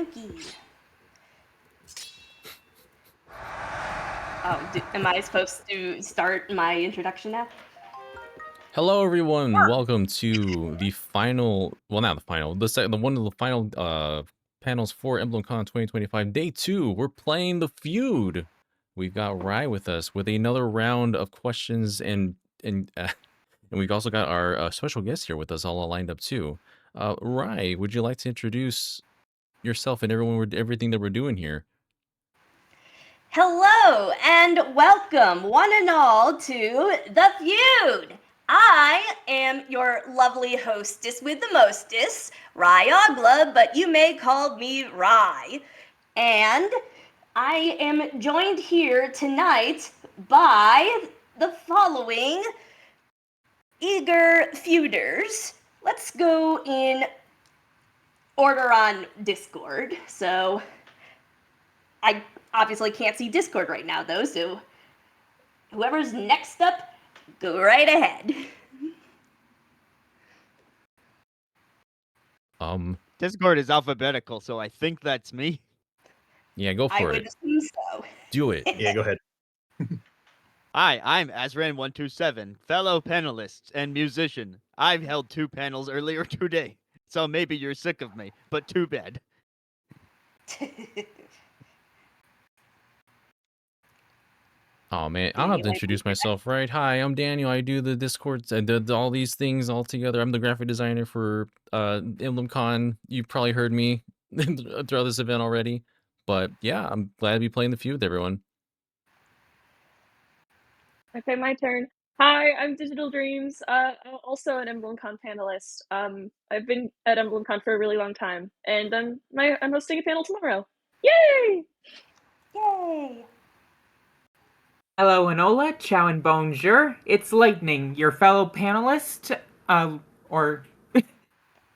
Okie. Am I supposed to start my introduction now? Hello, everyone. Welcome to the final, well, not the final, one of the final panels for EmblemCon 2025, Day 2. We're playing the Feud. We've got Rye with us with another round of questions, and we've also got our special guest here with us, all lined up too. Rye, would you like to introduce yourself and everything that we're doing here? Hello and welcome, one and all, to the Feud. I am your lovely hostess with the mostest, Rye Ogla, but you may call me Rye. And I am joined here tonight by the following eager feuders. Let's go in order on Discord. So I obviously can't see Discord right now, though, so whoever's next up, go right ahead. Discord is alphabetical, so I think that's me. Yeah, go for I it. would assume so. Do it. Yeah, go ahead. Hi, I'm Azran127, fellow panelist and musician. I've held 2 panels earlier today, so maybe you're sick of me, but too bad. Oh man, I'll have to introduce myself, right? Hi, I'm Daniel. I do the Discords. I did all these things all together. I'm the graphic designer for EmblemCon. You probably heard me throughout this event already. But yeah, I'm glad to be playing the Feud with everyone. Okay, my turn. Hi, I'm Digital Dreams, also an EmblemCon panelist. I've been at EmblemCon for a really long time, and I'm hosting a panel tomorrow. Yay! Yay! Hello, Enola, ciao and bonjour. It's Lightning, your fellow panelist.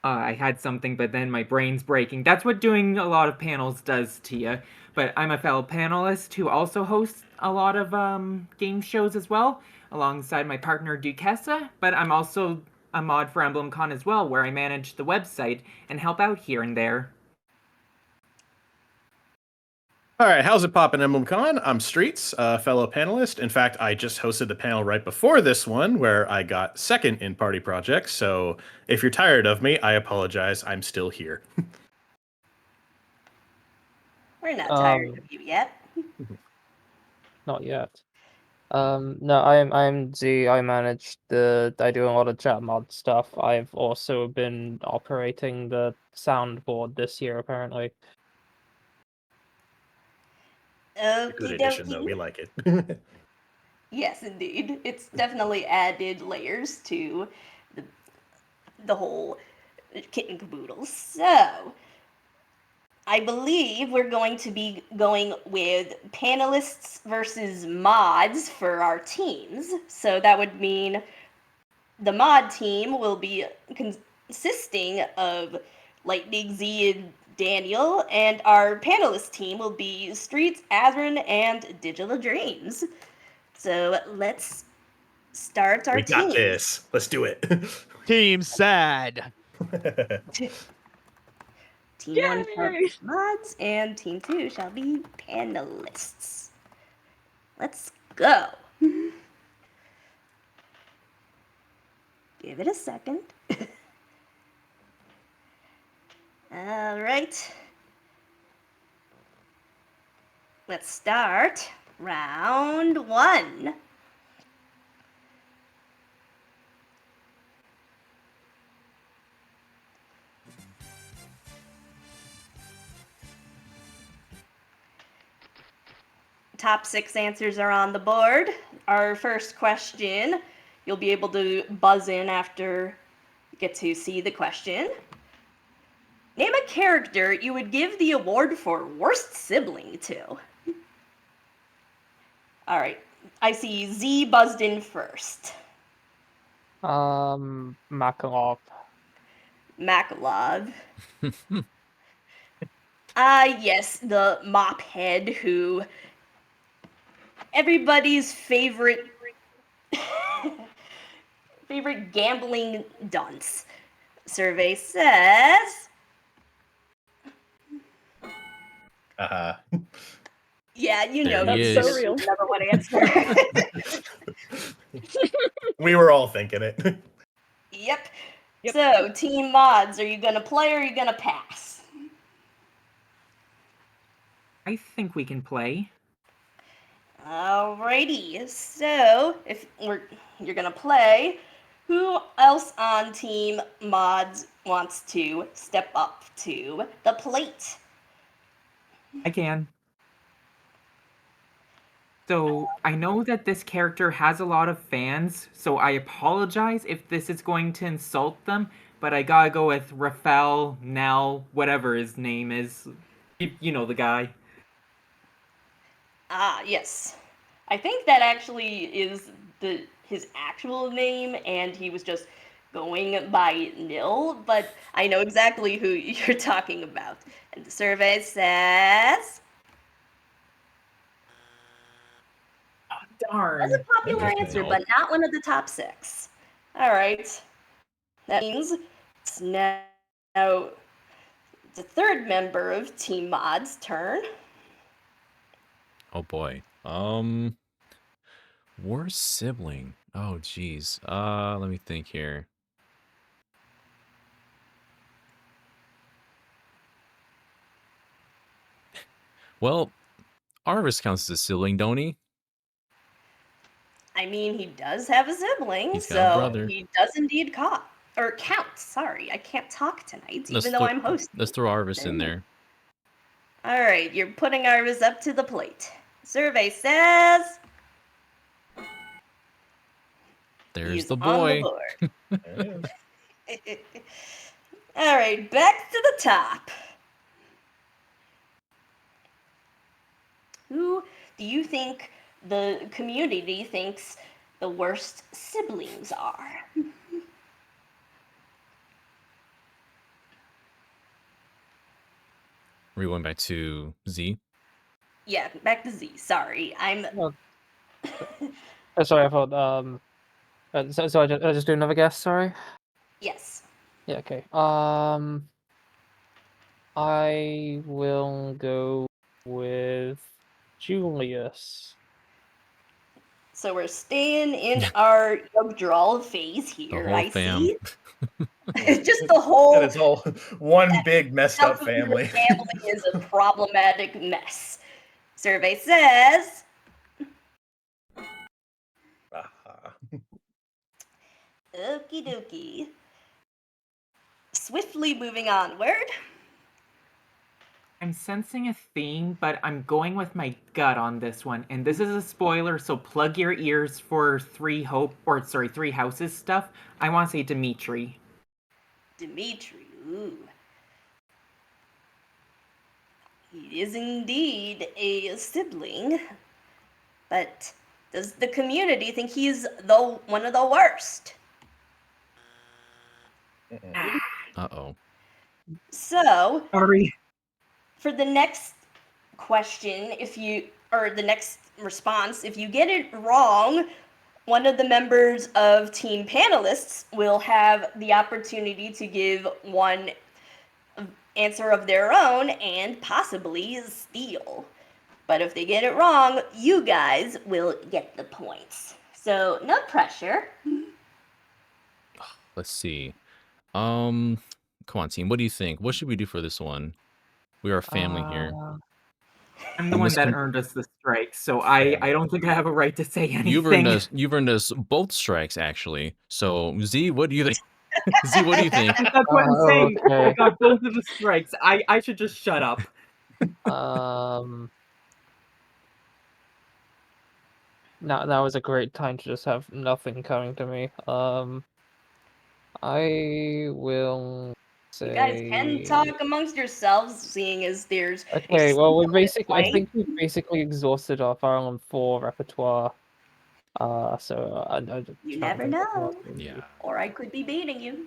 I had something, but then my brain's breaking. That's what doing a lot of panels does to you. But I'm a fellow panelist who also hosts a lot of game shows as well, alongside my partner Duquesa. But I'm also a mod for EmblemCon as well, where I manage the website and help out here and there. All right, how's it poppin', EmblemCon? I'm Streets, a fellow panelist. In fact, I just hosted the panel right before this one where I got second in Party Project, so if you're tired of me, I apologize. I'm still here. We're not tired of you yet. Not yet. No, I'm Z. I I do a lot of chat mod stuff. I've also been operating the soundboard this year, apparently. Good addition, though. We like it. Yes, indeed. It's definitely added layers to the whole kit and caboodle. So, I believe we're going to be going with panelists versus mods for our teams. So that would mean the mod team will be consisting of Lightning, Z, and Daniel, and our panelist team will be Streets, Azran, and Digital Dreams. So let's start our We got team. this. Let's do it. Team sad. Team 1 shall be mods, and Team 2 shall be panelists. Let's go. Give it a second. All right. Let's start round 1. Top 6 answers are on the board. Our first question, you'll be able to buzz in after you get to see the question. Name a character you would give the award for worst sibling to. All right, I see Z buzzed in first. Makarov. Makalov. Yes, the mop head who everybody's favorite gambling dunce. Survey says Yeah, you There know he these That's so is. real. never want to answer. We were all thinking it. Yep. Yep. So, team mods, are you gonna play or are you gonna pass? I think we can play. Alrighty. So, if you're gonna play, who else on team mods wants to step up to the plate? I can. So I know that this character has a lot of fans, so I apologize if this is going to insult them, but I gotta go with Rafael, Nell, whatever his name is. You know the guy. Ah, yes. I think that actually is his actual name, and he was just going by Nil, but I know exactly who you're talking about. And the survey says Darn. that's a popular That was answer, Nil. but not one of the top 6. All right. That means it's now the third member of Team Mod's turn. Oh boy. Worst sibling. Oh geez. Let me think here. Well, Arvis counts as a sibling, don't he? I mean, he does have a sibling, He's got a so brother. he does indeed count. Sorry, I can't talk tonight, even though I'm hosting. Let's throw Arvis in there. All right, you're putting Arvis up to the plate. Survey says There's he's the on the boy. board. There it is. All right, back to the top. Who do you think the community thinks the worst siblings are? We're going back to Z. Yeah, back to Z. Sorry, I'm. Sorry, I thought. So I just do another guess. Sorry. Yes. Yeah. Okay. I will go with Julius. So we're staying in our Yggdrasil phase The here. whole I fam. see. Just the whole And it's all one big messed up Alphabet family. family is a problematic mess. Survey says okie dokie. Swiftly moving onward. I'm sensing a theme, but I'm going with my gut on this one. And this is a spoiler, so plug your ears for Three Houses stuff. I want to say Dimitri. Dimitri. Ooh. He is indeed a sibling. But does the community think he's one of the worst? Uh-oh. So, Sorry. for the next question, the next response, if you get it wrong, one of the members of team panelists will have the opportunity to give one answer of their own and possibly steal. But if they get it wrong, you guys will get the points. So, no pressure. Let's see. Come on, team. What do you think? What should we do for this one? We are a family here. I'm the In one this that com- earned us the strike, so I don't think I have a right to say anything. You've earned us both strikes, actually. So Z, what do you think? Z, what do you think? That's what I'm saying. I Okay. got both of the strikes. I should just shut up. Now is a great time to just have nothing coming to me. I will say. You guys can talk amongst yourselves, seeing as there's. Okay, well, I right? think we basically exhausted our Fire Emblem 4 repertoire. So I You never know. Yeah. Or I could be beating you.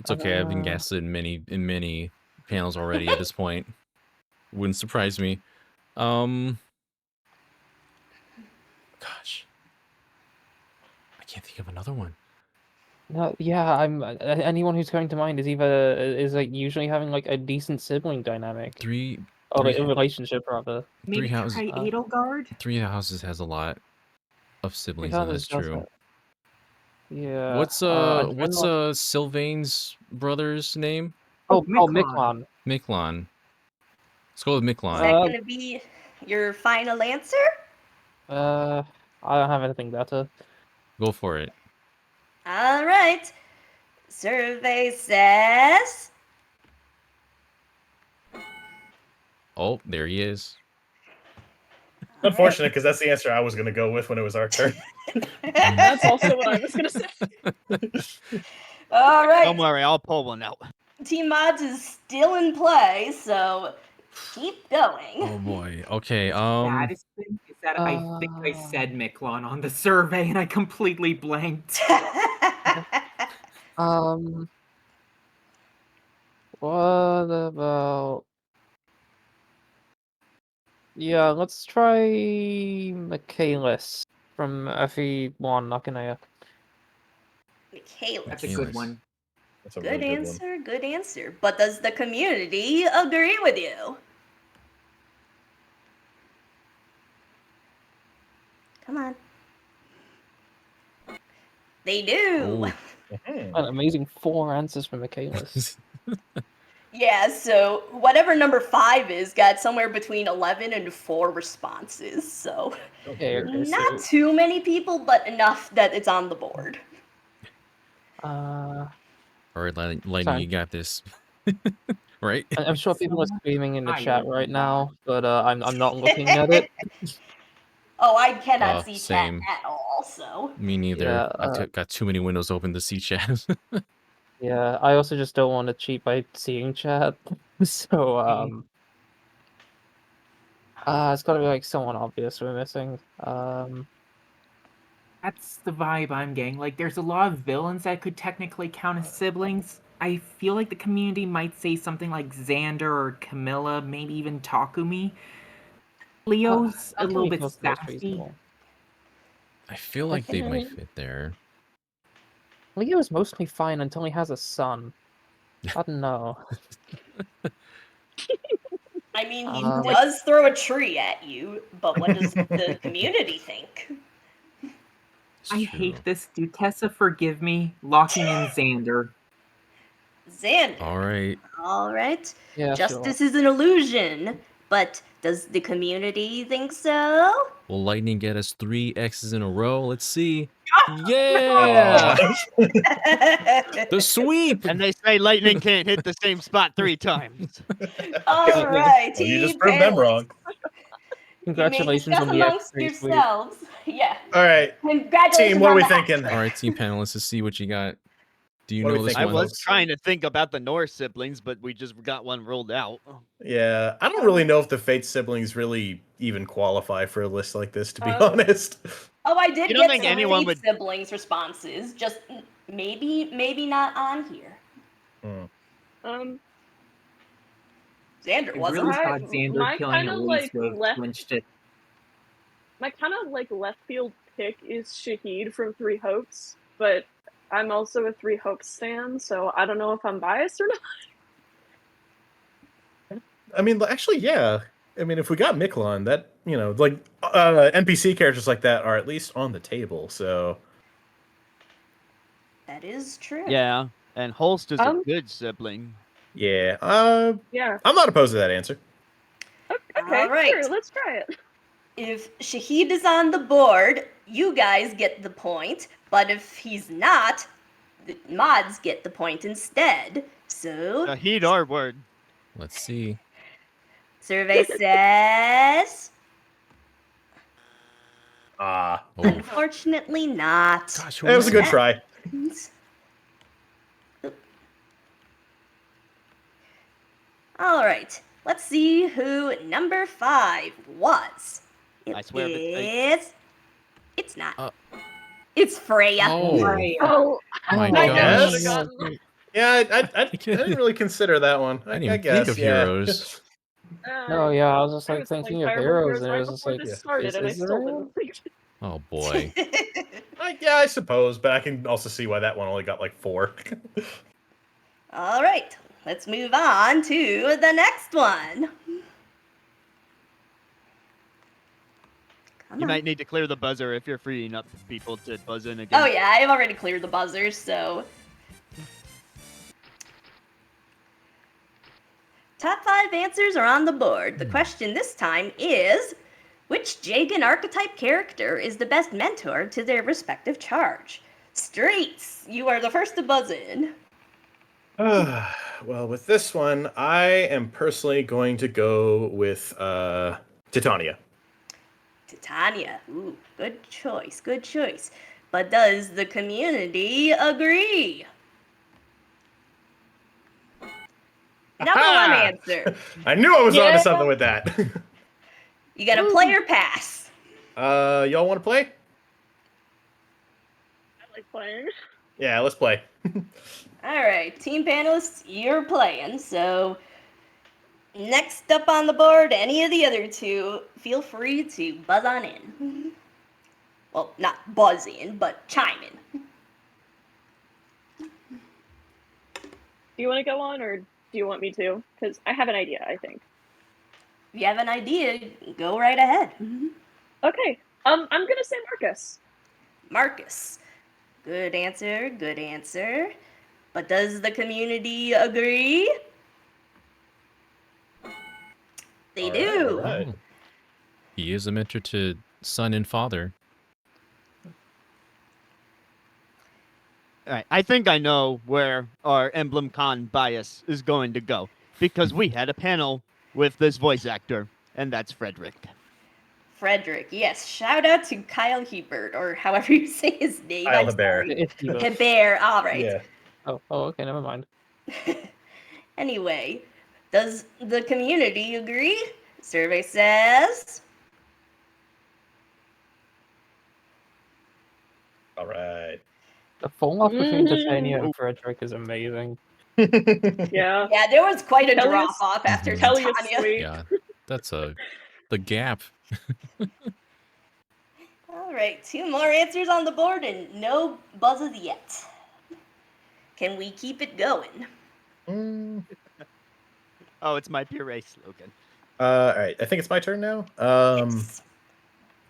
It's okay. I've been guessed in many panels already at this point. Wouldn't surprise me. Gosh. I can't think of another one. No, yeah, anyone who's coming to mind is like usually having like a decent sibling dynamic. Oh, Three- in relationship, rather. Maybe houses- try Edelgard? Three houses has a lot of siblings, and that's Houses does true. Yeah. What's Sylvain's brother's name? Oh, Miklon. Miklon. Miklon. Let's go with Is Miklon. that going to be your final answer? I don't have anything better. Go for it. All right. Survey says Oh, there he is. Unfortunate, because that's the answer I was going to go with when it was our turn. That's also what I was gonna say. All right. Don't worry, I'll pull one out. Team Mods is still in play, so keep going. Oh boy. Okay. Saddest thing is that I think I said Miklon on the survey and I completely blanked. What about... Yeah, let's try Michaelis from FE1 Nakanaya. Michaelis. That's a good one. That's a Good really answer, good answer. But does the community agree with you? Come on. They do. Oh. good An amazing 4 answers from Michaelis. Yeah, so whatever number 5 is got somewhere between 11 and 4 responses. So Okay, not so... too many people, but enough that it's on the board. All right, Lightning, Sorry. you got this. Right? I'm sure people are screaming in the I chat will right not. now, but I'm not looking at it. Oh, I cannot see same. chat at all, so. Me neither. Yeah, I got too many windows open to see chat. Yeah, I also just don't want to cheat by seeing chat. So, it's gotta be like someone obvious we're missing. That's the vibe I'm getting. Like, there's a lot of villains that could technically count as siblings. I feel like the community might say something like Xander or Camilla, maybe even Takumi. Leo's a little bit sassy. I feel like they might fit there. Leo's mostly fine until he has a son. I don't know. I mean, he Um, does throw a tree at you, but what does the community think? It's I true. hate this. Do Tessa forgive me? Locking in Xander. Xander. All right. All right. Yeah, Justice is an illusion, but does the community think so? Will Lightning get us 3 X's in a row? Let's see. Oh, Yeah! The sweep! And they say lightning can't hit the same spot 3 times. All right, Well, you team just proved them panelists. wrong. Congratulations you may discuss on the amongst X3 sweep. yourselves. Yeah. All right, Congratulations team, what on are we the hat thinking? trick. All right, team panelists, let's see what you got. Do you What are know we this I thinking, one? was folks? trying to think about the Norse siblings, but we just got one ruled out. Yeah, I don't really know if the Fate siblings really even qualify for a list like this, to be Um, honest. Oh, I did You don't get think some anyone Fate would- siblings responses. Just maybe not on here. Xander I wasn't. really I- thought Xander my killing kinda, Elise like, would have left- clinched it. My kind of like left field pick is Shahid from Three Hopes, but I'm also a Three Hopes stan, so I don't know if I'm biased or not. I mean, actually, yeah. I mean, if we got Miklon, that, you know, like, NPC characters like that are at least on the table, so... That is true. Yeah, and Holst is a Um, good sibling. Yeah, Yeah. I'm not opposed to that answer. Okay, All right. sure, let's try it. If Shahid is on the board, you guys get the point. But if he's not, the mods get the point instead. So, Heed our word. Let's see. survey says, Ah, Oh, unfortunately not. gosh, who it was a good that? try. All right, let's see who number 5 was. I swear if it's fake. It's not. Uh, It's Freya. Oh, Right. Oh, my I guess. gosh. Yeah, I didn't really consider that one. I didn't I even guess, think of yeah. heroes. No, yeah, I was just I like was thinking of Fireball heroes, and it right was just before like, this started, and I is there still anyone? didn't. Oh boy. Yeah, I suppose, but I can also see why that one only got like 4. All right, let's move on to the next one. You might need to clear the buzzer if you're freeing up people to buzz in again. Oh yeah, I've already cleared the buzzers, so. Top 5 answers are on the board. The question this time is, which Jagan archetype character is the best mentor to their respective charge? Streets, you are the first to buzz in. Well, with this one, I am personally going to go with Titania. Titania, ooh, good choice, good choice. But does the community agree? Number one answer. I knew I was Yeah. onto something with that. You got a play or pass? Y'all want to play? I like playing. Yeah, let's play. All right, team panelists, you're playing. So next up on the board, any of the other two, feel free to buzz on in. Well, not buzz in, but chime in. Do you want to go on, or do you want me to? Because I have an idea, I think. If you have an idea, go right ahead. Okay. I'm gonna say Marcus. Marcus. Good answer, good answer. But does the community agree? They All right, do. all right. Oh. He is a mentor to son and father. All right, I think I know where our EmblemCon bias is going to go because we had a panel with this voice actor, and that's Frederick. Frederick, yes. Shout out to Kyle Hebert, or however you say his name. Kyle I'm Hebert. sorry. It's Hebert. Hebert, all right. Yeah. Oh, okay, never mind. Anyway, does the community agree? Survey says. All right. The fall off between Titania Oh. and Frederick is amazing. Yeah. Yeah, there was quite a Kelly drop is- off after Kelly is Titania. sweet. Yeah, that's the gap. All right, 2 more answers on the board and no buzzes yet. Can we keep it going? Mm, Oh, it's my puree slogan. all right. I think it's my turn now. Yes.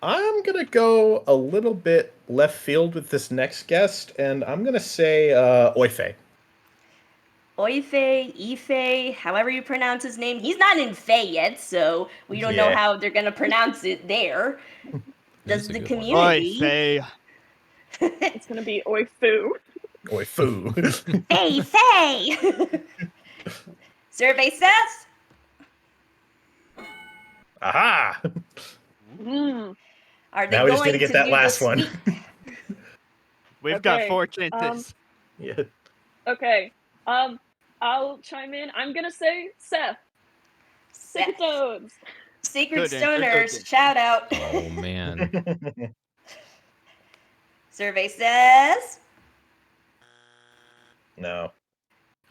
I'm gonna go a little bit left field with this next guest, and I'm gonna say Oife. Ife, however you pronounce his name. He's not in Fey yet, so we don't know Yeah. how they're gonna pronounce it there. Does That's a the good one. Oi, community Faye. It's gonna be Oifu. Oifu. Fey? Survey says. Aha! Mm. Are they Now we just going need to get to that do last the one. sweep? We've got Okay, 4 chances. Yeah. Okay. I'll chime in. I'm gonna say Seth. Seth. Sacred Toads. Sacred Good answer, good Stoners, answer. shout out. Oh man. Survey says. No.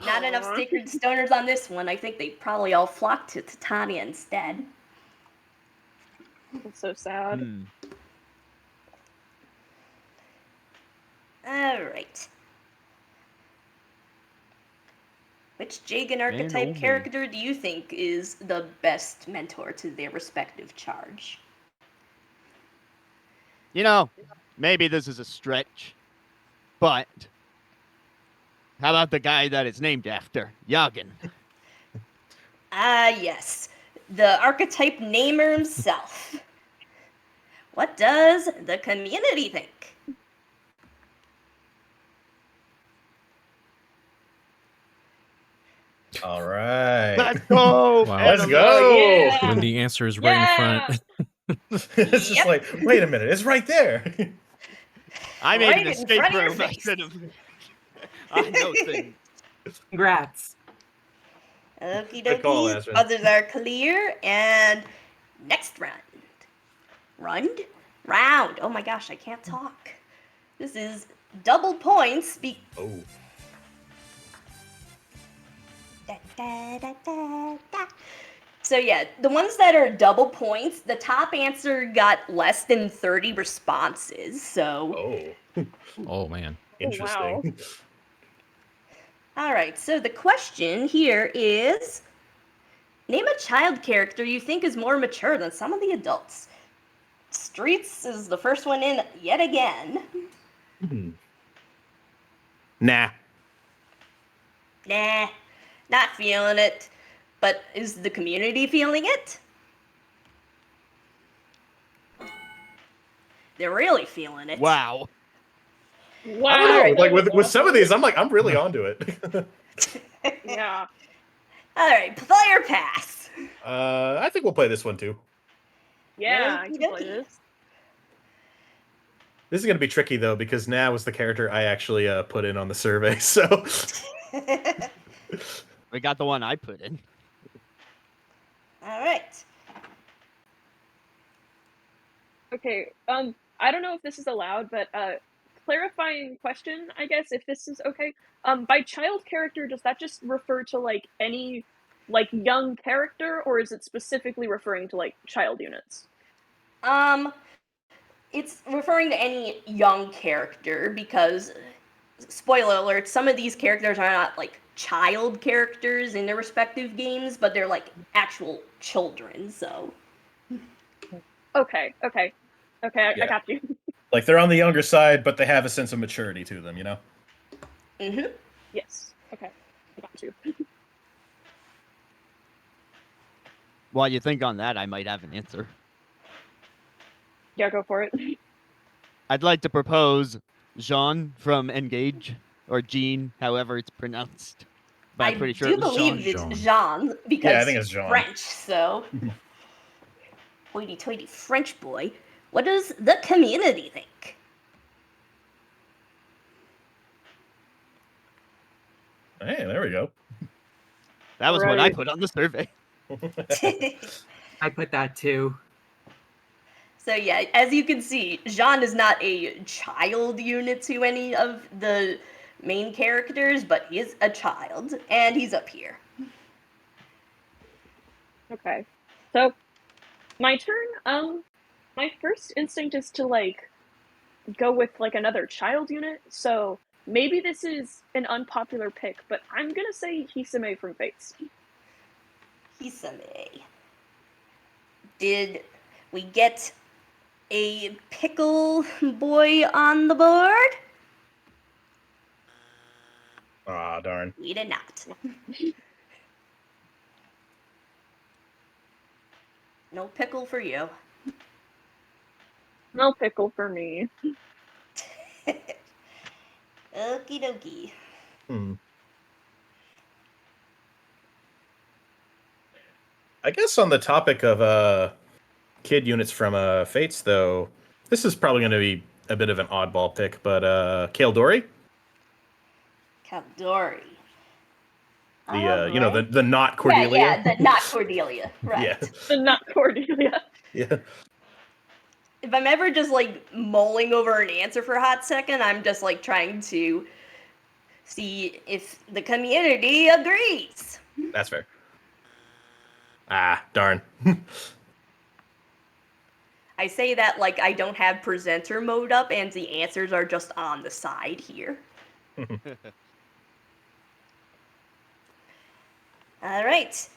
Not enough Aw. Sacred Stoners on this one. I think they probably all flocked to Titania instead. That's so sad. Hmm. All right. Which Jagan archetype oh, man. character do you think is the best mentor to their respective charge? You know, maybe this is a stretch, but how about the guy that it's named after, Yagen? Ah, yes. The archetype namer himself. What does the community think? All right. Let's go! Wow. Let's Adam. go. Yeah. When the answer is right in front. It's just Yep. like, wait a minute, it's right there. I made Right an in escape front of your room. I face. should have. I know things. Congrats. Okie Good call, dokies. Aspen. Buzzers are clear. And next round. Round. Oh my gosh, I can't talk. This is double points. Oh. Da, da, da, da, da. So yeah, the ones that are double points, the top answer got less than 30 responses. So, Oh. Oh man. Interesting. all right. So the question here is, name a child character you think is more mature than some of the adults. Streets is the first one in yet again. Nah. Nah, not feeling it. But is the community feeling it? They're really feeling it. Wow. Wow. I don't know. Alright. Like with some of these, I'm really onto it. Yeah. Alright, player pass. I think we'll play this one too. Yeah, I Okie can play dokie. this. This is gonna be tricky though because Na was the character I actually put in on the survey. So We got the one I put in. Alright. Okay, I don't know if this is allowed, but clarifying question, I guess, if this is okay. By child character, does that just refer to like any like young character, or is it specifically referring to like child units? It's referring to any young character because, spoiler alert, some of these characters are not like child characters in their respective games, but they're like actual children, so. Okay, I Yeah. got you. like they're on the younger side, but they have a sense of maturity to them, you know? Mm-hmm. Yes, okay, I got you. While you think on that, I might have an answer. Yeah, go for it. I'd like to propose Jean from Engage, or Jean, however it's pronounced. But I'm pretty sure do it was believe Jean. it's Jean because Yeah, I think it's Jean. French, so. Hoity-toity French boy. What does the community think? Hey, there we go. That was what I Right. put on the survey. I put that too. So yeah, as you can see, Jean is not a child unit to any of the main characters, but he is a child, and he's up here. Okay, so my turn. My first instinct is to like go with like another child unit. So maybe this is an unpopular pick, but I'm gonna say Hisame from Fates. Hisame. Did we get a pickle boy on the board? Ah, darn. We did not. No pickle for you. No pickle for me. Okie dokie. I guess on the topic of kid units from Fates, though, this is probably going to be a bit of an oddball pick, but Kale Dory, Caldori. the not Cordelia. Yeah, the not Cordelia. Right. Yeah. The not Cordelia. Yeah. If I'm ever just like mulling over an answer for a hot second, I'm just like trying to see if the community agrees. That's fair. Ah, darn. I say that like I don't have presenter mode up and the answers are just on the side here. All right.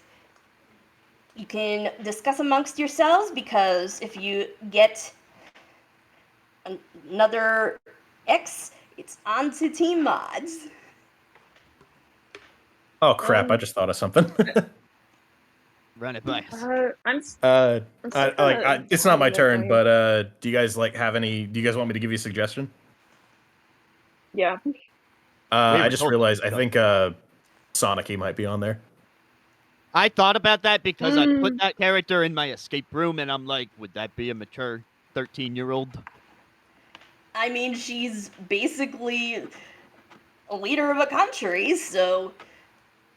You can discuss amongst yourselves because if you get another X, it's on to team mods. Oh crap! I just thought of something. Run it by us. It's not my turn, but do you guys have any? Do you guys want me to give you a suggestion? Yeah. I just told realized you. I think Sonic might be on there. I thought about that because I put that character in my escape room, and I'm like, would that be a mature 13-year-old? I mean, she's basically a leader of a country, so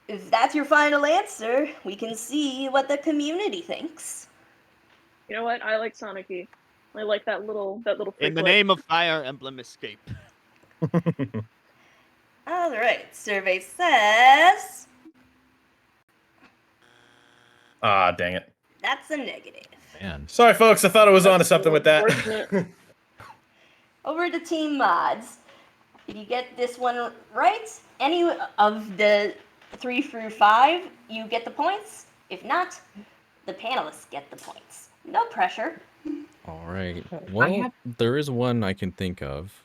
if that's your final answer, we can see what the community thinks. You know what? I like Sonic-y. I like that little In the freaklet. name of Fire Emblem Escape. All right, survey says Ah, dang it. that's a negative. Man. Sorry, folks. I thought I was onto something with that. Unfortunate. Over to team mods. If you get this one right, any of the 3 through 5, you get the points. If not, the panelists get the points. No pressure. All right. Well, there is one I can think of.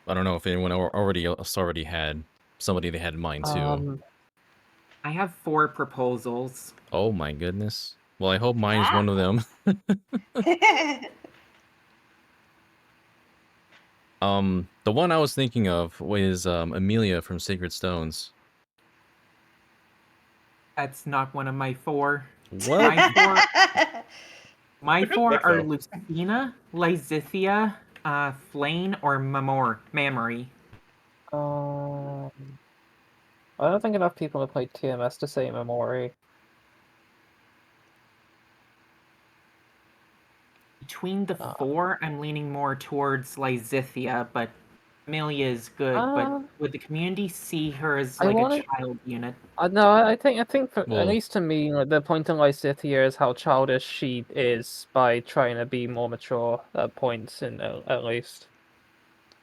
I don't know if anyone already had somebody they had in mind too. I have 4 proposals. Oh my goodness. Well, I hope mine is one of them. The one I was thinking of was Amelia from Sacred Stones. That's not one of my 4. What? My Good 4 pick, are though. Lucina, Lysithia, Flane, or Mamory. I don't think enough people have played TMS to say Memori. Between the 4, I'm leaning more towards Lysithia, but Amelia is good. But would the community see her as like a child unit? No, I think for, Well- at least to me, like, the point in Lysithia is how childish she is by trying to be more mature at points, at least.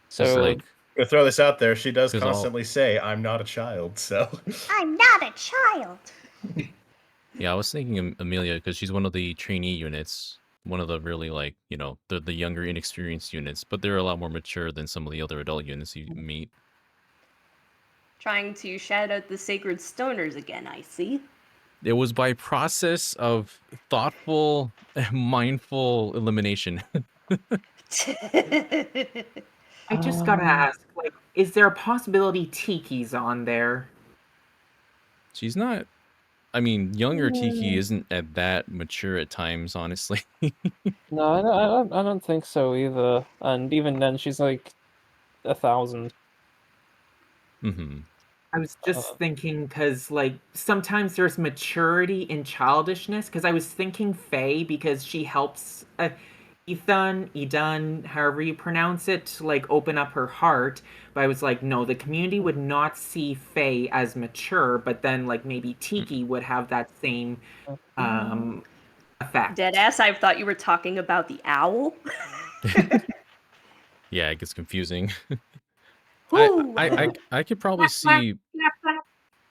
Just So like To throw this out there, she does 'Cause I'll- constantly say, "I'm not a child." So I'm not a child. yeah, I was thinking Amelia because she's one of the trainee units, one of the really like the younger, inexperienced units, but they're a lot more mature than some of the other adult units you meet. Trying to shout out the Sacred Stoners again, I see. It was by process of thoughtful, mindful elimination. I just gotta ask, like, is there a possibility Tiki's on there? She's not. I mean, younger Tiki isn't at that mature at times, honestly. no, I don't think so either. And even then, she's like 1,000. Mm-hmm. I was just thinking because, like, sometimes there's maturity in childishness. Because I was thinking Faye because she helps Ethan, however you pronounce it, like open up her heart. But I was like, no, the community would not see Faye as mature. But then, like, maybe Tiki would have that same effect. Deadass, I thought you were talking about the owl. Yeah, it gets confusing. Ooh. I could probably see.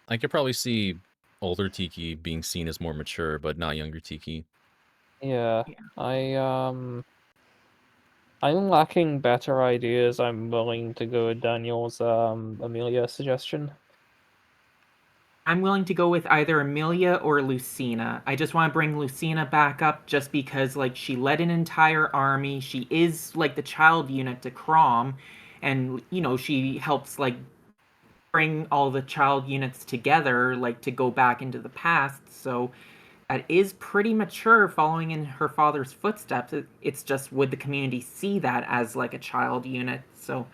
I could probably see older Tiki being seen as more mature, but not younger Tiki. Yeah, I'm lacking better ideas. I'm willing to go with Daniel's Amelia suggestion. I'm willing to go with either Amelia or Lucina. I just want to bring Lucina back up just because, like, she led an entire army. She is, like, the child unit to Crom. And, she helps, like, bring all the child units together, like, to go back into the past. So that is pretty mature, following in her father's footsteps. It's just, would the community see that as, like, a child unit? So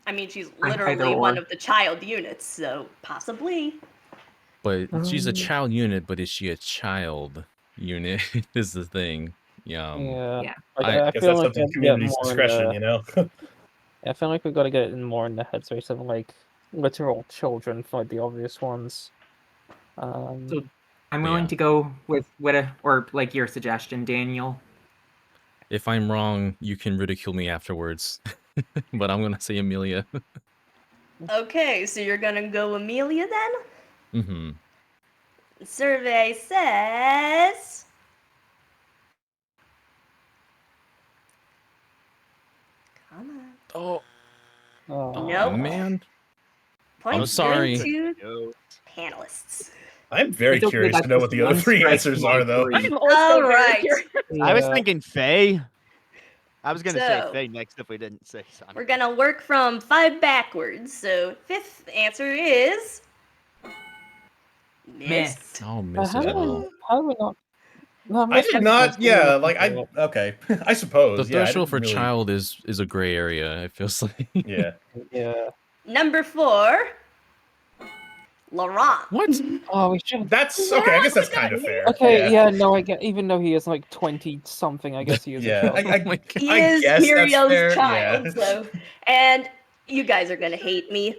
I mean, she's literally one of the child units, so possibly. But she's a child unit, but is she a child unit? Is the thing. Yeah. I guess that's up to community's discretion, I feel like we've got to get in more in the headspace of, like, literal children for, like, the obvious ones. So I'm willing to go with like your suggestion, Daniel. If I'm wrong, you can ridicule me afterwards. But I'm gonna say Amelia. Okay, so you're gonna go Amelia then? Mm-hmm. Survey says... Come on. Oh, Nope. man. Points I'm sorry. go to panelists. I'm very curious to know what the other 3 answers are, though. I'm also All very right. curious. I was thinking Faye. I was gonna say So- Faye next if we didn't say Sonic. We're gonna work from 5 backwards. So 5th answer is... Missed. Oh, miss as well. How are we not? No, I did not. Yeah, like okay. I suppose. The yeah, I threshold for didn't really- child is a gray area. It feels like. Yeah. Yeah. Number 4, Laurent. What? Oh, we should. That's okay. I guess that's kind of fair. Okay, yeah, no, I get. Even though he is like 20-something, I guess he is. Yeah, a child. He I is guess that's Mirio's fair, child, yeah. so... And you guys are gonna hate me.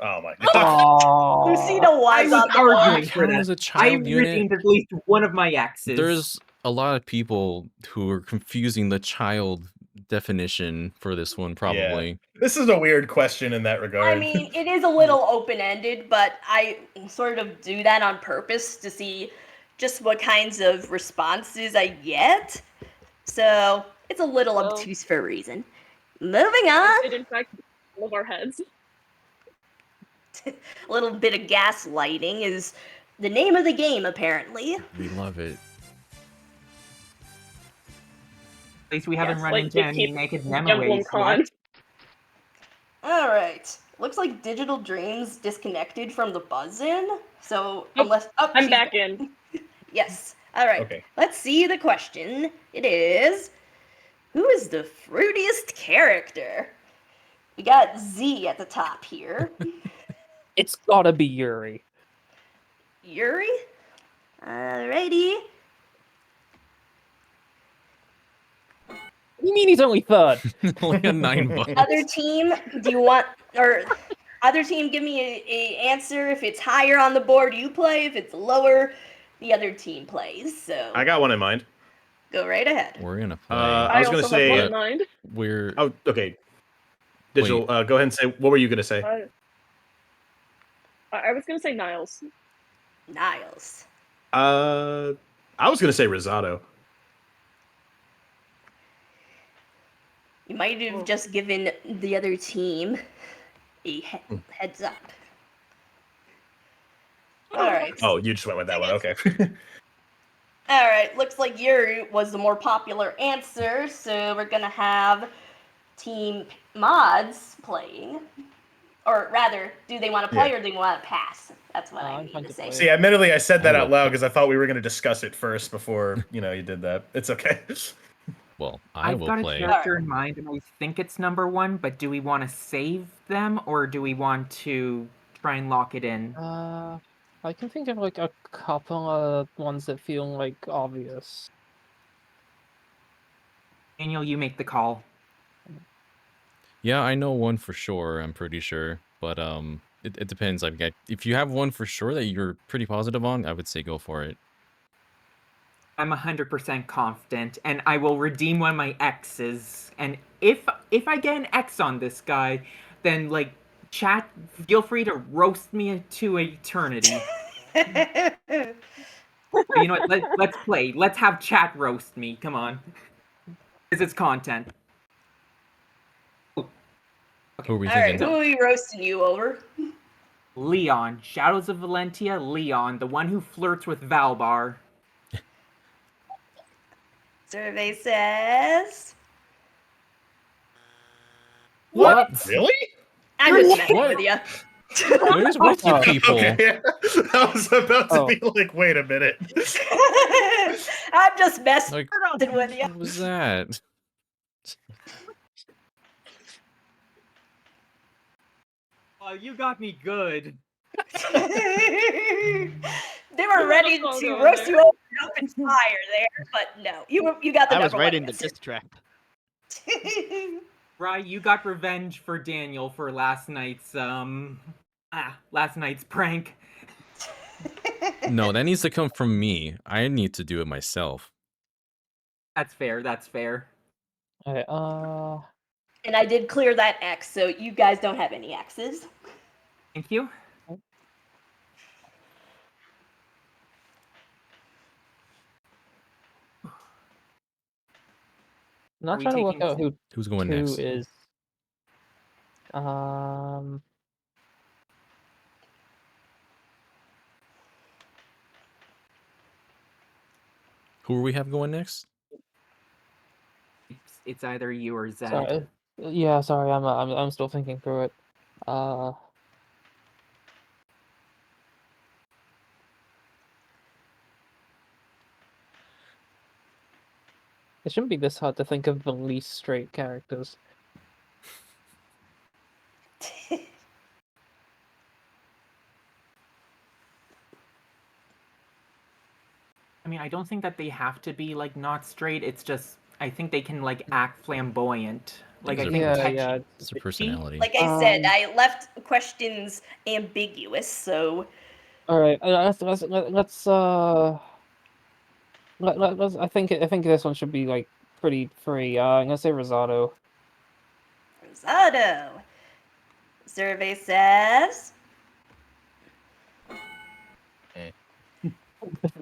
Oh my god. Aww. Lucina was on the board. arguing for Count that. as a I child unit. redeemed at least one of my exes. There's a lot of people who are confusing the child definition for this one, probably. This is a weird question in that regard. I mean, it is a little open-ended, but I sort of do that on purpose to see just what kinds of responses I get. So it's a little Well- obtuse for a reason. Moving on. It in fact all of our heads. A little bit of gaslighting is the name of the game, apparently. We love it. At least we haven't Yes, run like, into they any keep naked memories EmblemCon. yet. Alright. Looks like Digital Dreams disconnected from the buzz-in. So, Nope, unless... Oh, I'm she's back in. Yes. Alright. Okay. Let's see the question. It is... Who is the fruitiest character? We got Z at the top here. It's gotta be Yuri. Yuri? Alrighty. What do you mean he's only third? Only a 9 bucks. Other team, do you want... Or... Other team, give me a answer. If it's higher on the board, you play. If it's lower, the other team plays. So I got one in mind. go right ahead. We're gonna play. I was also gonna have one say. in mind. We're Oh, okay. Digital. Go ahead and say. What were you gonna say? I was gonna say Niles. Niles. I was gonna say Rosado. You might have just given the other team a heads up. All right. Oh, you just went with that one. Okay. All right. Looks like Yuri was the more popular answer, so we're gonna have Team Mods playing, or rather, do they want to play or do they want to pass? That's what I I'm need fine to to say. play. See, admittedly, I said that I out will loud play. because I thought we were gonna discuss it first before you did that. It's okay. well. I I've will got a play. character in mind, and I think it's number 1. But do we want to save them, or do we want to try and lock it in? I can think of like a couple of ones that feel like obvious. Daniel, you make the call. Yeah, I know one for sure. I'm pretty sure, but it depends. Like, if you have one for sure that you're pretty positive on, I would say go for it. I'm 100% confident, and I will redeem one of my X's. And if I get an X on this guy, then like chat, feel free to roast me to eternity. But you know what? Let's play. Let's have chat roast me. Come on, because it's content. Who are we All right. thinking? Who are we roasting you over? Leon, Shadows of Valentia, Leon, the one who flirts with Valbar. Survey says. What? Really? I'm just What? messing with you. What is with you Oh, people? Okay. I was about to Oh. be like, wait a minute. I'm just messing Like, with you. what was that? Oh, you got me good. They were ready I'll to go roast there. you over an open fire there, but no, you got the I was number right one in the answer. diss trap. Right, you got revenge for Daniel for last night's prank. No, that needs to come from me. I need to do it myself. That's fair. That's fair. Okay, And I did clear that X, so you guys don't have any X's. Thank you. I'm not we trying to work taking- out who Who's going 2 next? is. Who are we have going next? It's either you or Zed. Sorry. Yeah, sorry, I'm still thinking through it. It shouldn't be this hard to think of the least straight characters. I mean, I don't think that they have to be like not straight. It's just I think they can like act flamboyant. Like I These are think Yeah, Tetchy- yeah. It's a Tetchy- personality. Like I said, I left questions ambiguous, so All right, let's I think this one should be like pretty free. I'm gonna say Rosado. Rosado. Survey says.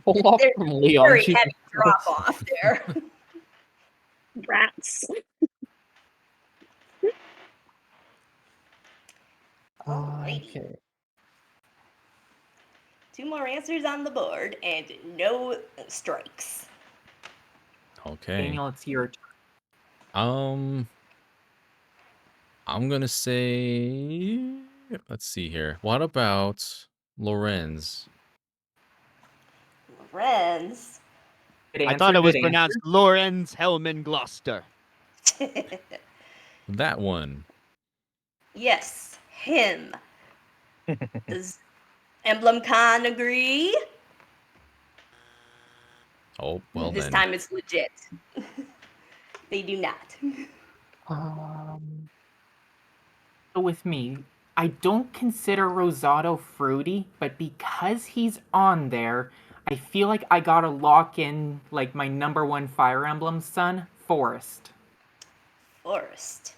Pull off There's from a Leon. very Jesus heavy drop Christ. off there. Rats. Alrighty. Okay. 2 more answers on the board and no strikes. Okay. Daniel, it's your turn. I'm gonna say. Let's see here. What about Lorenz? Lorenz. Good I answer, thought it was good pronounced answer. Lorenz Hellman Gloucester. That one. Yes, him. Does EmblemCon agree? Oh, well This then. time it's legit. They do not. So with me, I don't consider Rosado fruity, but because he's on there, I feel like I gotta lock in like my number 1 Fire Emblem son, Forest. Forest.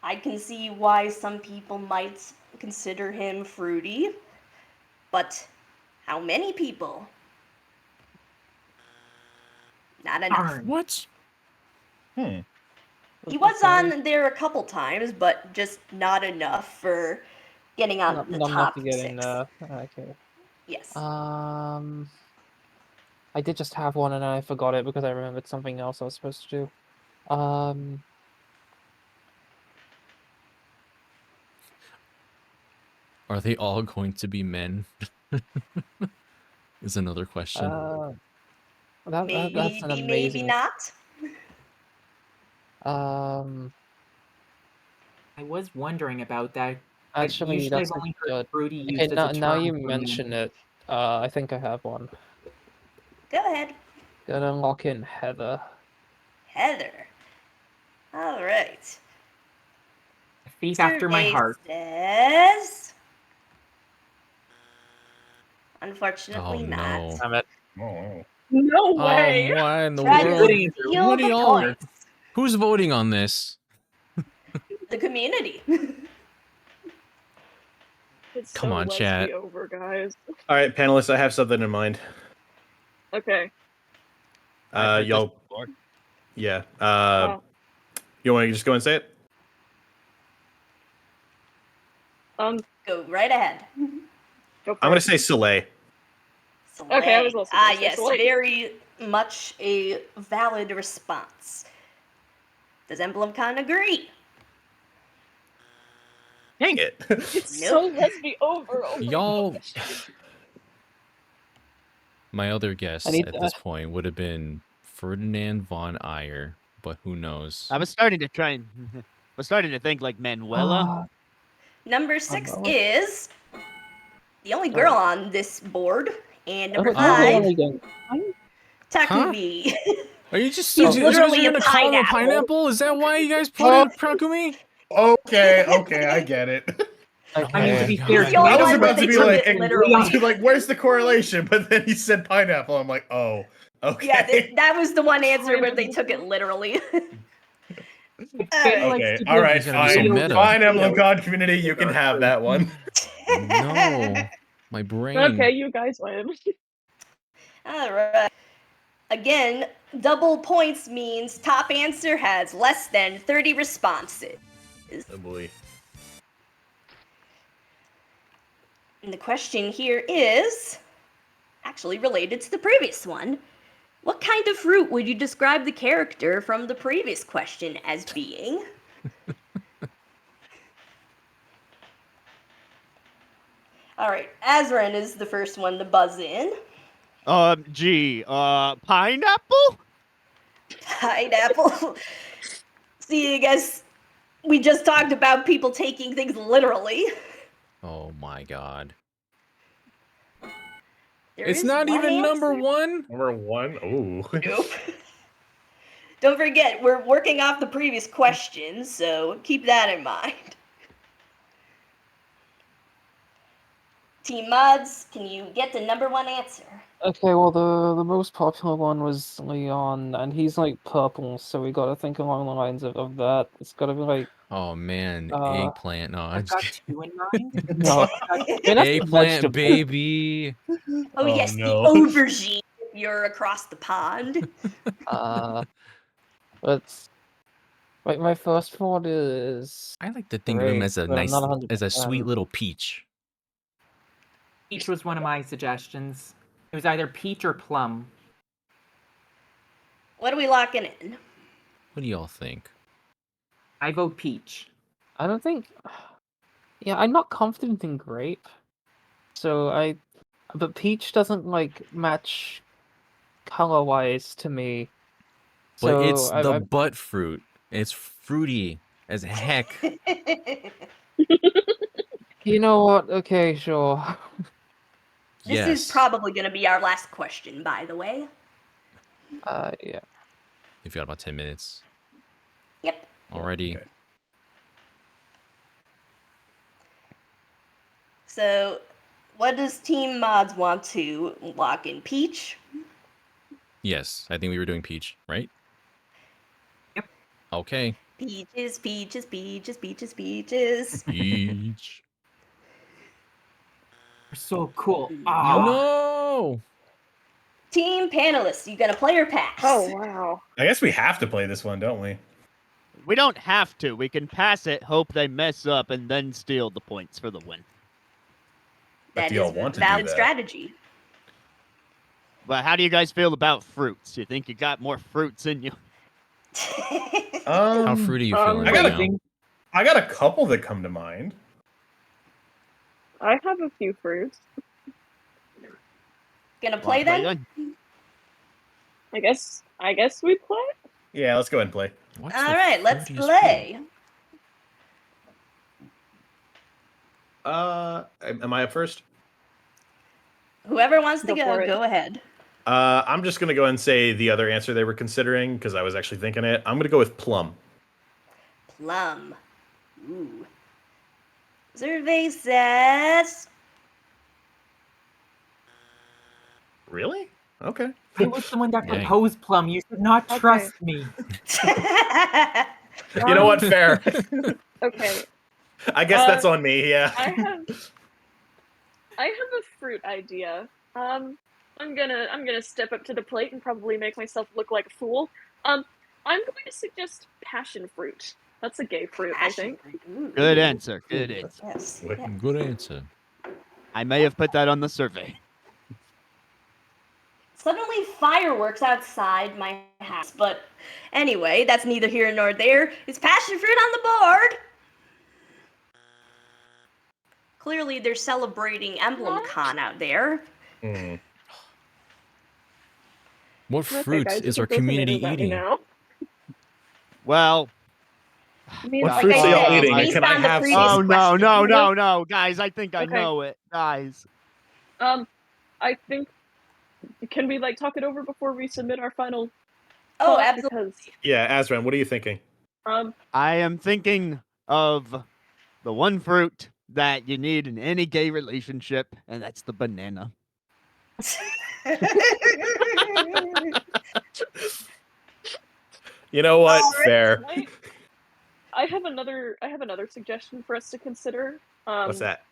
I can see why some people might consider him fruity, but how many people? Not enough. Darn. What? He was on there a couple times, but just not enough for getting on Not the enough top to get 6. in there. Okay. Yes. I did just have one and I forgot it because I remembered something else I was supposed to do. Are they all going to be men? Is another question. That's Maybe, an maybe amazing. not. I was wondering about that. but Actually, usually that's I've only heard good. fruity Okay, used as a now term you for men. mention it. I think I have one. Go ahead. Gonna lock in Heather. Heather. All right. A thief after my Survey heart. says... Unfortunately Oh, not. no. Damn it. Oh, No way. Why in the Try to world? steal What are the y'all? points. Who's voting on this? The community. It's Come so on, let's chat. be over, guys. All right, panelists, I have something in mind. Okay. I've heard this Y'all, before. yeah. Uh, You want to just go and say it? Go right ahead. go for I'm gonna it. say Soleil. Okay, I was Soleil. also gonna say Yes, Soleil. very much a valid response. Does EmblemCon agree? Dang it! It's Nope. so let's be over. Oh my Y'all. gosh. My other guess I need at this point would have been Ferdinand von Ayer, but who knows? I was starting to try and was starting to think like Manuela. Number 6 Umbrella? is the only girl on this board. And number Oh, 5, only going. Takumi. Are you just He's you guys are literally a gonna call him a pineapple. pineapple? Is that why you guys put Oh. in Prakumi? okay, I get it. I mean, to Okay. be fair, He's the only I was one where about to they be took like, it literally. like, where's the correlation? But then he said pineapple. I'm like, oh, okay. Yeah, that was the one answer where they Pineapple. took it literally. Finn Alright. likes Okay, to all give right, He's gonna be so fine. meta. Fine, potatoes. EmblemCon community, you can have that one. No, my brain. Okay, you guys win. Alright. Again, double points means top answer has less than 30 responses. Oh boy. And the question here is actually related to the previous one. What kind of fruit would you describe the character from the previous question as being? All right, Azran is the first one to buzz in. Pineapple? Pineapple. See, I guess we just talked about people taking things literally. Oh my god. There It's is not one even number answer. 1? Number one? Ooh. Nope. Don't forget, we're working off the previous questions, so keep that in mind. Team Mods, can you get the number 1 answer? Okay, well the most popular one was Leon, and he's like purple, so we gotta think along the lines of that. It's gotta be like Oh man, Uh, eggplant. No, I'm I've just got kidding. two in mind. No. I mean, that's a Eggplant, vegetable. baby. Oh, Oh, yes, no. the aubergine. You're across the pond. Let's. Wait, my first thought is I like to think of him grape, as a but I'm nice, not as a 100%. sweet little peach. Peach was one of my suggestions. It was either peach or plum. What are we locking in? What do y'all think? I vote peach. I don't think. Yeah, I'm not confident in grape. So but peach doesn't like match color-wise to me. But So it's the I butt fruit. It's fruity as heck. you know what? Okay, sure. This is Yes. probably going to be our last question, by the way. Yeah. If you got about 10 minutes. Yep. Already. Okay. So, what does Team Mods want to lock in? Peach? Yes, I think we were doing peach, right? Yep. Okay. Peaches, peaches, peaches, peaches, peaches. Peach. They're so cool. Ah, No. Team panelists, you gonna play or pass? Oh wow. I guess we have to play this one, don't we? We don't have to. We can pass it, hope they mess up, and then steal the points for the win. But That do y'all is want to do valid that? strategy. But how do you guys feel about fruits? You think you got more fruits in you? How fruity you feeling I right gotta now? I got a couple that come to mind. I have a few fruits. Gonna play then? I guess we play. Yeah, let's go ahead and play. What's All the right, let's fruitiest play. Am I up first? Whoever wants to Go for go, it. go ahead. I'm just gonna go ahead and say the other answer they were considering because I was actually thinking it. I'm gonna go with plum. Plum. Ooh. Survey says. Really? Okay. I was the one that Dang. proposed plum. You should not Okay. trust me. You know what? Fair. Okay. I guess that's on me. Yeah. I have a fruit idea. I'm gonna step up to the plate and probably make myself look like a fool. I'm going to suggest passion fruit. That's a gay fruit, I think. Ooh. Good answer. Good answer. Yes. Good. yes. Good answer. I may have put that on the survey. Suddenly fireworks outside my house, but anyway, that's neither here nor there. It's passion fruit on the board. Clearly, they're celebrating EmblemCon out there. Hmm. What Okay, fruit guys, you is can our throw community tomatoes at me eating? now. Well, I mean, What Like fruits I are y'all said, eating? And based can I on the have previous some? oh no, question. no, guys! I think I Okay. know it, guys. I think can we like talk it over before we submit our final Oh, thought? absolutely. Because Yeah, Azran, what are you thinking? I am thinking of the one fruit that you need in any gay relationship, and that's the banana. You know what? All right. Fair. I have another suggestion for us to consider. What's that?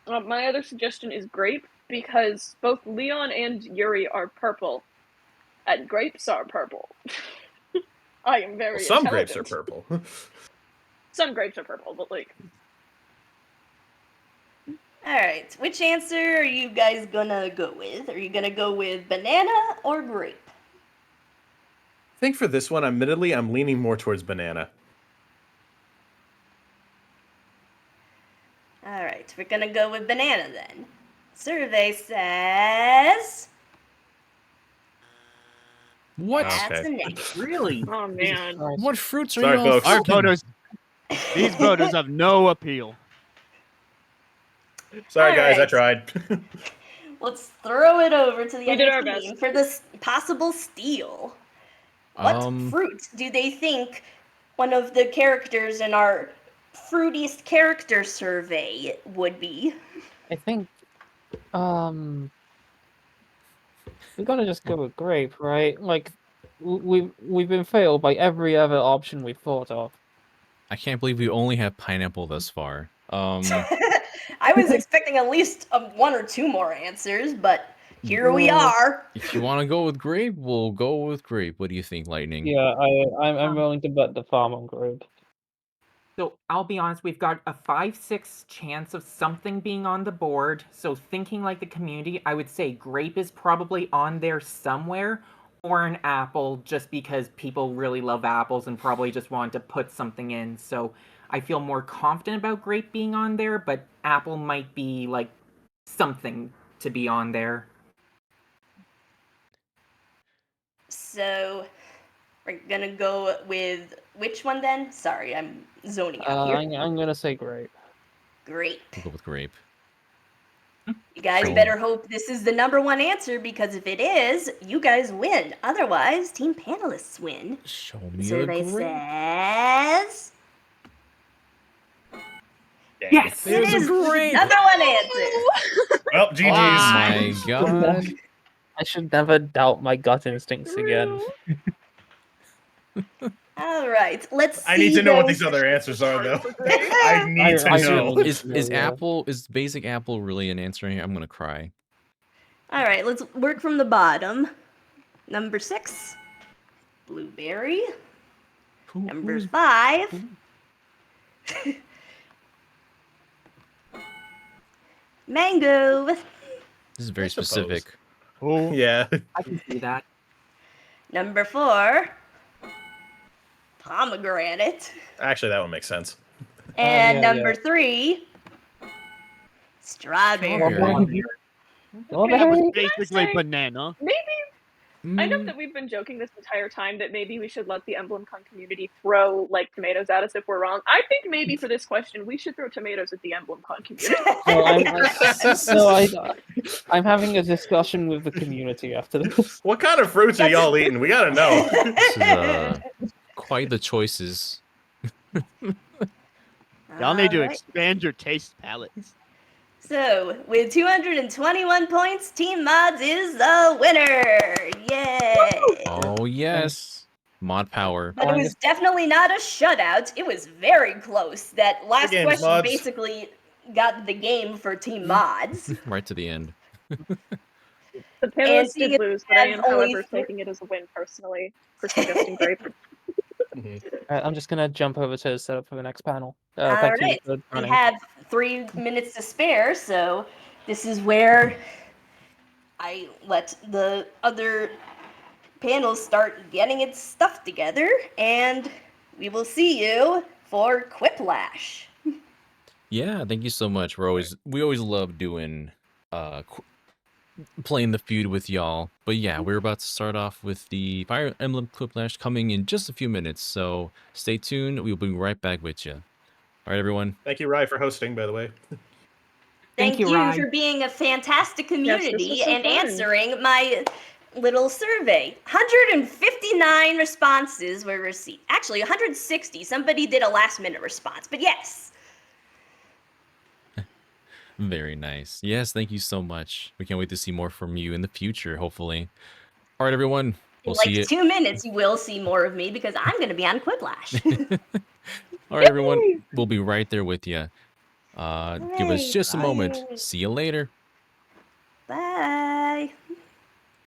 My other suggestion is grape because both Leon and Yuri are purple, and grapes are purple. I am very Well, some grapes are intelligent. purple. Some grapes are purple, but like All right. Which answer are you guys gonna go with? Are you gonna go with banana or grape? I think for this one, admittedly, I'm leaning more towards banana. All right. We're gonna go with banana then. Survey says. What? That's Okay. a negative. Really? oh man. What fruits are Sorry, y'all folks. Our thinking? voters, these voters have no appeal. Sorry, All guys, I right. tried. Let's throw it over to the We did other our team best. for this possible steal. What Um, fruit do they think one of the characters in our fruitiest character survey would be? I think we gotta just go with grape, right? Like we've been failed by every other option we've thought of. I can't believe we only have pineapple thus far. I was expecting at least one or two more answers, but here we Well, are. If you want to go with grape, we'll go with grape. What do you think, Lightning? yeah, I'm willing to bet the farm on grape. So I'll be honest, we've got a 5-6 chance of something being on the board. So thinking like the community, I would say grape is probably on there somewhere, or an apple, just because people really love apples and probably just want to put something in. So I feel more confident about grape being on there, but apple might be like something to be on there. So we're gonna go with which one then? Sorry, I'm zoning out here. I'm gonna say grape. Grape. We'll go with grape. You guys So- better hope this is the number one answer, because if it is, you guys win. Otherwise, team panelists win. Show me Survey the grape. says Yes! it There's a is grape! number one answer. Well, GG's. My God. I should never doubt my gut instincts again. All right, let's see. I need to know what those- these other answers are, though. I need to I know. really- Is basic apple really an answer here? I'm gonna cry. All right, let's work from the bottom. Number 6, blueberry. Number 5, mango. This is very I suppose. specific. Oh, Yeah. I can see that. Number 4, pomegranate. Actually, that one makes sense. And yeah, number 3, strawberry. Strawberry. that was Can I basically say- banana. Maybe I know Mm, that we've been joking this entire time that maybe we should let the EmblemCon community throw like tomatoes at us if we're wrong. I think maybe for this question we should throw tomatoes at the EmblemCon community. I'm having a discussion with the community after this. What kind of fruits are y'all eating? We gotta know. This is quite the choices. Y'all need to Alright. expand your taste palettes. So, with 221 points, Team Mods is the winner! Yay! Oh yes, mod power. But it was definitely not a shutout. It was very close. That last games, question Mods. basically got the game for Team Mods. Right to the end. The And panelists seeing did it lose, but I as am, only however, three- taking it as a win personally for suggesting grape. Alright, I'm just gonna jump over to set up for the next panel. All Thank right, you for we running. have 3 minutes to spare, so this is where I let the other panels start getting its stuff together, and we will see you for Quiplash. Yeah, thank you so much. We always love doing playing the feud with y'all. But yeah, we're about to start off with the Fire Emblem Quiplash coming in just a few minutes. So stay tuned. We'll be right back with you. All right, everyone. Thank you, Rye, for hosting, by the way. Thank you Ryan. for being a fantastic Yes, this was community so and fun. answering my little survey. 159 responses were received. Actually, 160. Somebody did a last minute response, but yes. Very nice. Yes, thank you so much. We can't wait to see more from you in the future, hopefully. All right, everyone. In We'll like see you. 2 minutes, you will see more of me because I'm going to be on Quiplash. All right, everyone. We'll be right there with you. Give us Yay, just a moment. bye. See you later.